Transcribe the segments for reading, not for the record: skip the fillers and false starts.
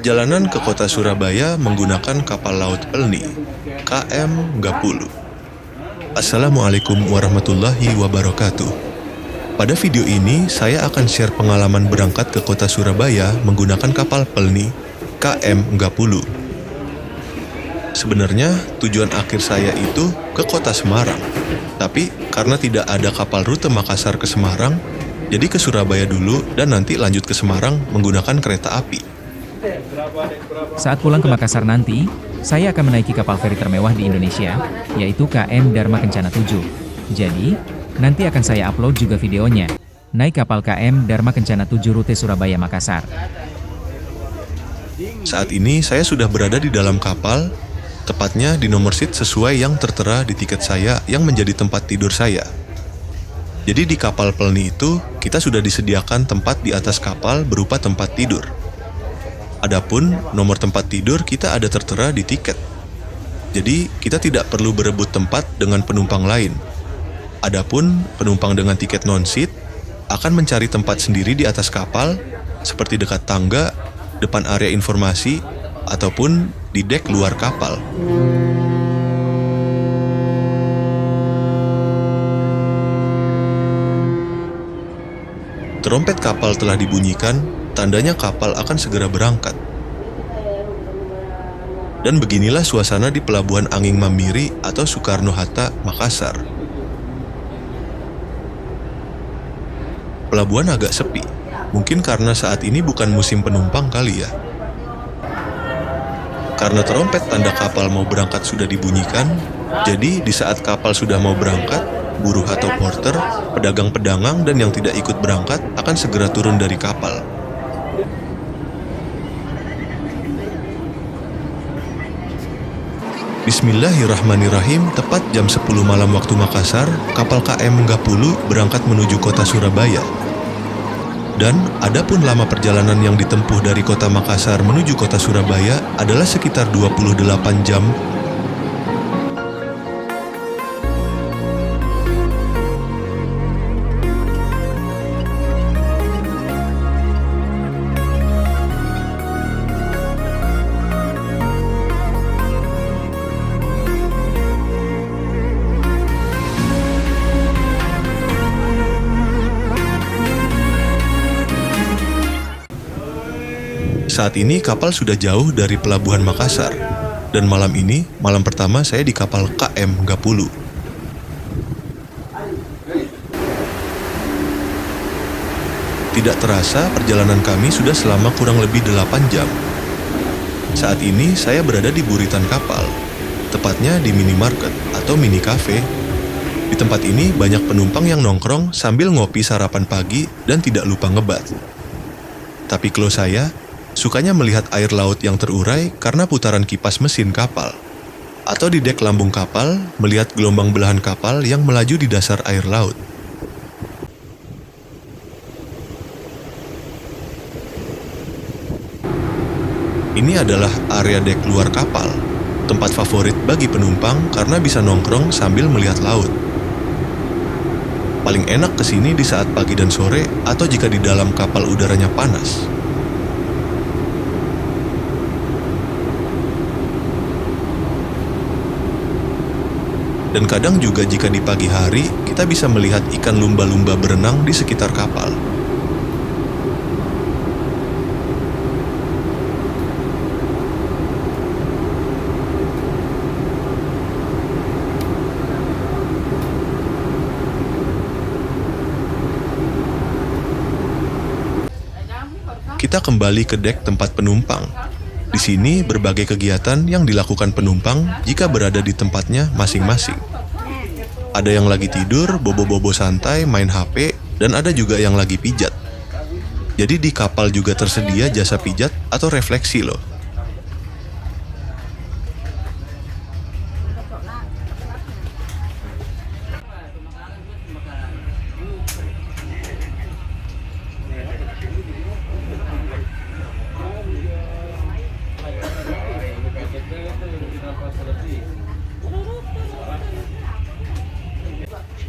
Perjalanan ke kota Surabaya menggunakan kapal laut Pelni, KM Gapulu. Assalamualaikum warahmatullahi wabarakatuh. Pada video ini, saya akan share pengalaman berangkat ke kota Surabaya menggunakan kapal Pelni, KM Gapulu. Sebenarnya, tujuan akhir saya itu ke kota Semarang. Tapi, karena tidak ada kapal rute Makassar ke Semarang, jadi ke Surabaya dulu dan nanti lanjut ke Semarang menggunakan kereta api. Saat pulang ke Makassar nanti, saya akan menaiki kapal feri termewah di Indonesia, yaitu KM Dharma Kencana 7. Jadi, nanti akan saya upload juga videonya. Naik kapal KM Dharma Kencana 7 rute Surabaya-Makassar. Saat ini saya sudah berada di dalam kapal, tepatnya di nomor seat sesuai yang tertera di tiket saya yang menjadi tempat tidur saya. Jadi di kapal Pelni itu, kita sudah disediakan tempat di atas kapal berupa tempat tidur. Adapun nomor tempat tidur kita ada tertera di tiket. Jadi kita tidak perlu berebut tempat dengan penumpang lain. Adapun penumpang dengan tiket non-seat akan mencari tempat sendiri di atas kapal, seperti dekat tangga, depan area informasi, ataupun di dek luar kapal. Trompet kapal telah dibunyikan, tandanya kapal akan segera berangkat. Dan beginilah suasana di Pelabuhan Anging Mamiri atau Soekarno-Hatta, Makassar. Pelabuhan agak sepi, mungkin karena saat ini bukan musim penumpang kali ya. Karena trompet tanda kapal mau berangkat sudah dibunyikan, jadi di saat kapal sudah mau berangkat, buruh atau porter, pedagang-pedagang dan yang tidak ikut berangkat akan segera turun dari kapal. Bismillahirrahmanirrahim, tepat jam 10 malam waktu Makassar, kapal KM Gapulu berangkat menuju kota Surabaya. Dan adapun lama perjalanan yang ditempuh dari kota Makassar menuju kota Surabaya adalah sekitar 28 jam. Saat ini kapal sudah jauh dari Pelabuhan Makassar, dan malam ini, malam pertama saya di kapal KM Gapulu. Tidak terasa perjalanan kami sudah selama kurang lebih 8 jam. Saat ini saya berada di buritan kapal, tepatnya di minimarket atau mini cafe. Di tempat ini banyak penumpang yang nongkrong sambil ngopi sarapan pagi dan tidak lupa ngebat. Tapi kalau saya sukanya melihat air laut yang terurai karena putaran kipas mesin kapal. Atau di dek lambung kapal, melihat gelombang belahan kapal yang melaju di dasar air laut. Ini adalah area dek luar kapal, tempat favorit bagi penumpang karena bisa nongkrong sambil melihat laut. Paling enak kesini di saat pagi dan sore atau jika di dalam kapal udaranya panas. Dan kadang juga jika di pagi hari, kita bisa melihat ikan lumba-lumba berenang di sekitar kapal. Kita kembali ke dek tempat penumpang. Di sini berbagai kegiatan yang dilakukan penumpang jika berada di tempatnya masing-masing. Ada yang lagi tidur, bobo-bobo santai, main HP, dan ada juga yang lagi pijat. Jadi di kapal juga tersedia jasa pijat atau refleksi loh.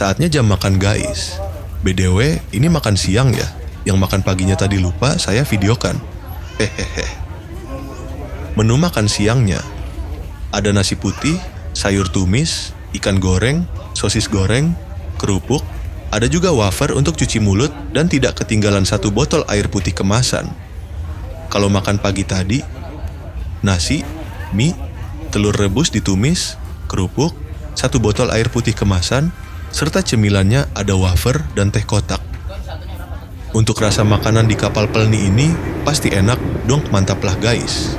Saatnya jam makan guys. BDW, ini makan siang ya. Yang makan paginya tadi lupa, saya videokan. Hehehe. Menu makan siangnya, ada nasi putih, sayur tumis, ikan goreng, sosis goreng, kerupuk, ada juga wafer untuk cuci mulut dan tidak ketinggalan 1 botol air putih kemasan. Kalau makan pagi tadi, nasi, mie, telur rebus ditumis, kerupuk, 1 botol air putih kemasan, serta cemilannya ada wafer dan teh kotak. Untuk rasa makanan di kapal Pelni ini pasti enak, dong, mantap lah guys.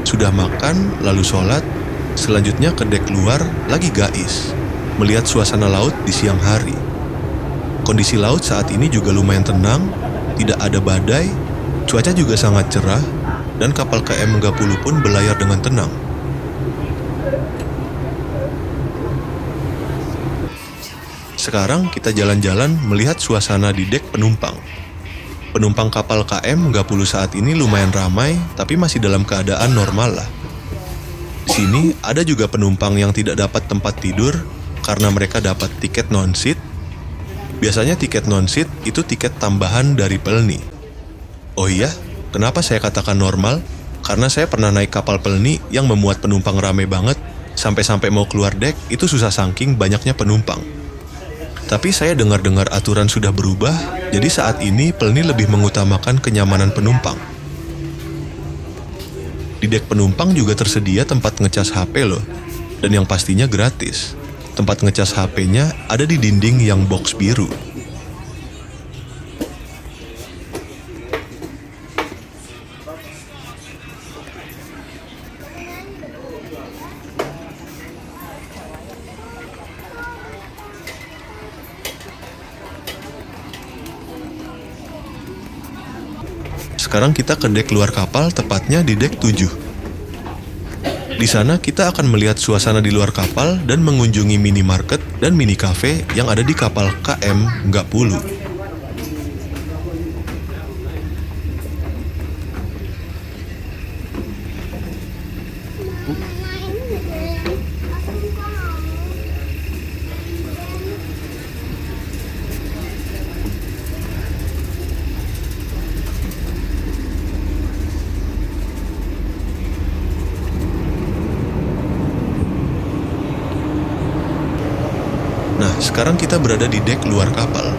Sudah makan, lalu sholat, selanjutnya ke dek luar lagi guys, melihat suasana laut di siang hari. Kondisi laut saat ini juga lumayan tenang, tidak ada badai, cuaca juga sangat cerah, dan kapal KM Enggapulu pun berlayar dengan tenang. Sekarang kita jalan-jalan melihat suasana di dek penumpang. Penumpang kapal KM Enggapulu saat ini lumayan ramai, tapi masih dalam keadaan normal lah. Di sini ada juga penumpang yang tidak dapat tempat tidur karena mereka dapat tiket non-seat. Biasanya tiket non-seat itu tiket tambahan dari Pelni. Oh iya, kenapa saya katakan normal? Karena saya pernah naik kapal Pelni yang memuat penumpang ramai banget, sampai-sampai mau keluar dek itu susah saking banyaknya penumpang. Tapi saya dengar-dengar aturan sudah berubah, jadi saat ini Pelni lebih mengutamakan kenyamanan penumpang. Di dek penumpang juga tersedia tempat ngecas HP loh, dan yang pastinya gratis. Tempat ngecas HP-nya ada di dinding yang box biru. Sekarang kita ke dek luar kapal, tepatnya di dek 7. Di sana kita akan melihat suasana di luar kapal dan mengunjungi minimarket dan mini cafe yang ada di kapal KM Enggapulu. Nah, sekarang kita berada di dek luar kapal.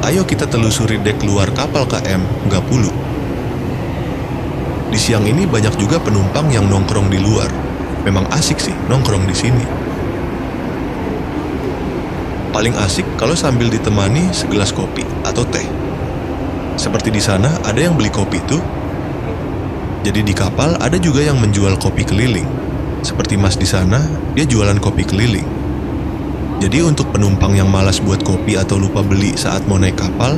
Ayo kita telusuri dek luar kapal KM Enggapulu. Di siang ini banyak juga penumpang yang nongkrong di luar. Memang asik sih nongkrong di sini. Paling asik kalau sambil ditemani segelas kopi atau teh. Seperti di sana ada yang beli kopi tuh. Jadi di kapal ada juga yang menjual kopi keliling. Seperti Mas di sana, dia jualan kopi keliling. Jadi untuk penumpang yang malas buat kopi atau lupa beli saat mau naik kapal,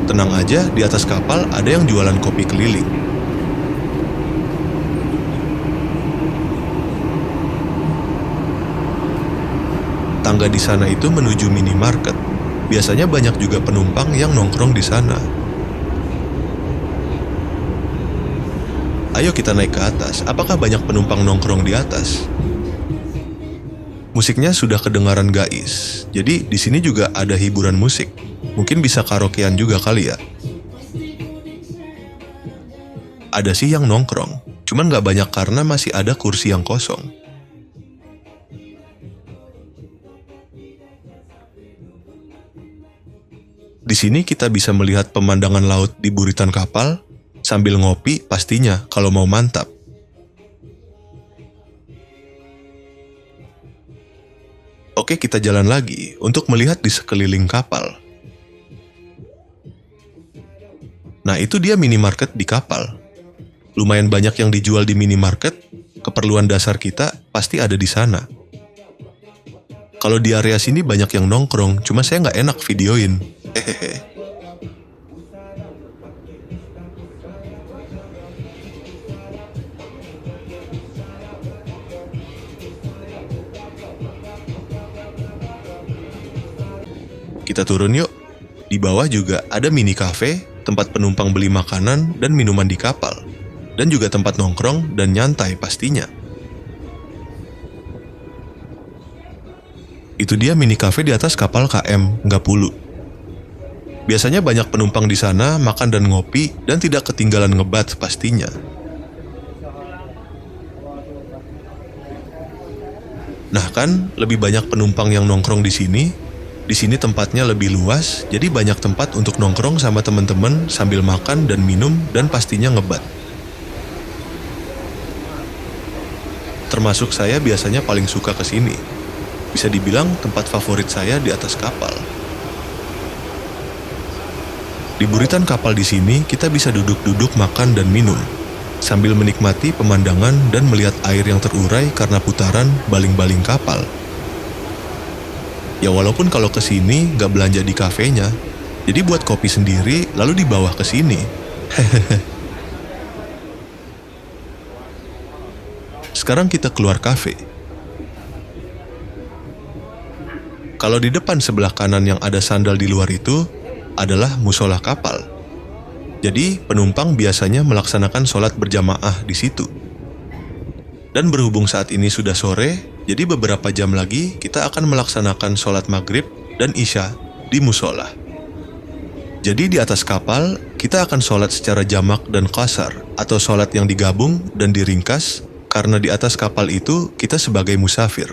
tenang aja, di atas kapal ada yang jualan kopi keliling. Tangga di sana itu menuju minimarket. Biasanya banyak juga penumpang yang nongkrong di sana. Ayo kita naik ke atas. Apakah banyak penumpang nongkrong di atas? Musiknya sudah kedengaran guys. Jadi di sini juga ada hiburan musik. Mungkin bisa karaokean juga kali ya. Ada sih yang nongkrong, cuman gak banyak karena masih ada kursi yang kosong. Di sini kita bisa melihat pemandangan laut di buritan kapal sambil ngopi pastinya kalau mau mantap. Oke, kita jalan lagi untuk melihat di sekeliling kapal. Nah, itu dia minimarket di kapal. Lumayan banyak yang dijual di minimarket, keperluan dasar kita pasti ada di sana. Kalau di area sini banyak yang nongkrong, cuma saya nggak enak videoin. Hehehe. Kita turun yuk. Di bawah juga ada mini cafe, tempat penumpang beli makanan dan minuman di kapal. Dan juga tempat nongkrong dan nyantai pastinya. Itu dia mini cafe di atas kapal KM Enggapulu. Biasanya banyak penumpang di sana makan dan ngopi dan tidak ketinggalan ngebat pastinya. Nah kan, lebih banyak penumpang yang nongkrong di sini. Di sini tempatnya lebih luas, jadi banyak tempat untuk nongkrong sama teman-teman sambil makan dan minum dan pastinya ngebat. Termasuk saya biasanya paling suka ke sini. Bisa dibilang tempat favorit saya di atas kapal. Di buritan kapal di sini kita bisa duduk-duduk makan dan minum, sambil menikmati pemandangan dan melihat air yang terurai karena putaran baling-baling kapal. Ya walaupun kalau ke sini nggak belanja di kafenya, jadi buat kopi sendiri lalu dibawa ke sini. Sekarang kita keluar kafe. Kalau di depan sebelah kanan yang ada sandal di luar itu adalah musola kapal. Jadi penumpang biasanya melaksanakan sholat berjamaah di situ. Dan berhubung saat ini sudah sore, jadi beberapa jam lagi kita akan melaksanakan sholat maghrib dan isya di musola. Jadi di atas kapal, kita akan sholat secara jamak dan qasar, atau sholat yang digabung dan diringkas, karena di atas kapal itu kita sebagai musafir.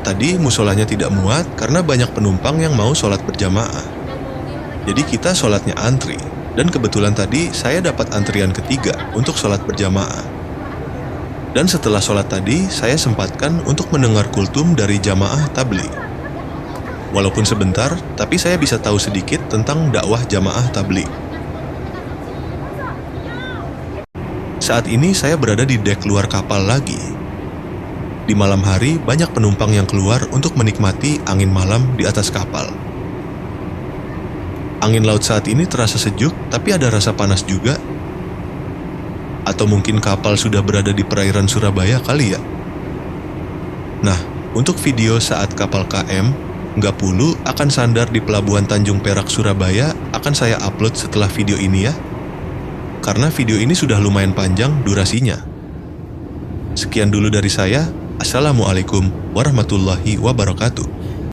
Tadi musolanya tidak muat karena banyak penumpang yang mau sholat berjamaah. Jadi kita sholatnya antri, dan kebetulan tadi saya dapat antrian ketiga untuk sholat berjamaah. Dan setelah sholat tadi, saya sempatkan untuk mendengar kultum dari jamaah tabligh. Walaupun sebentar, tapi saya bisa tahu sedikit tentang dakwah jamaah tabligh. Saat ini saya berada di dek luar kapal lagi. Di malam hari, banyak penumpang yang keluar untuk menikmati angin malam di atas kapal. Angin laut saat ini terasa sejuk, tapi ada rasa panas juga. Atau mungkin kapal sudah berada di perairan Surabaya kali ya? Nah, untuk video saat kapal KM Gapulu akan sandar di Pelabuhan Tanjung Perak, Surabaya akan saya upload setelah video ini ya. Karena video ini sudah lumayan panjang durasinya. Sekian dulu dari saya. Assalamualaikum warahmatullahi wabarakatuh.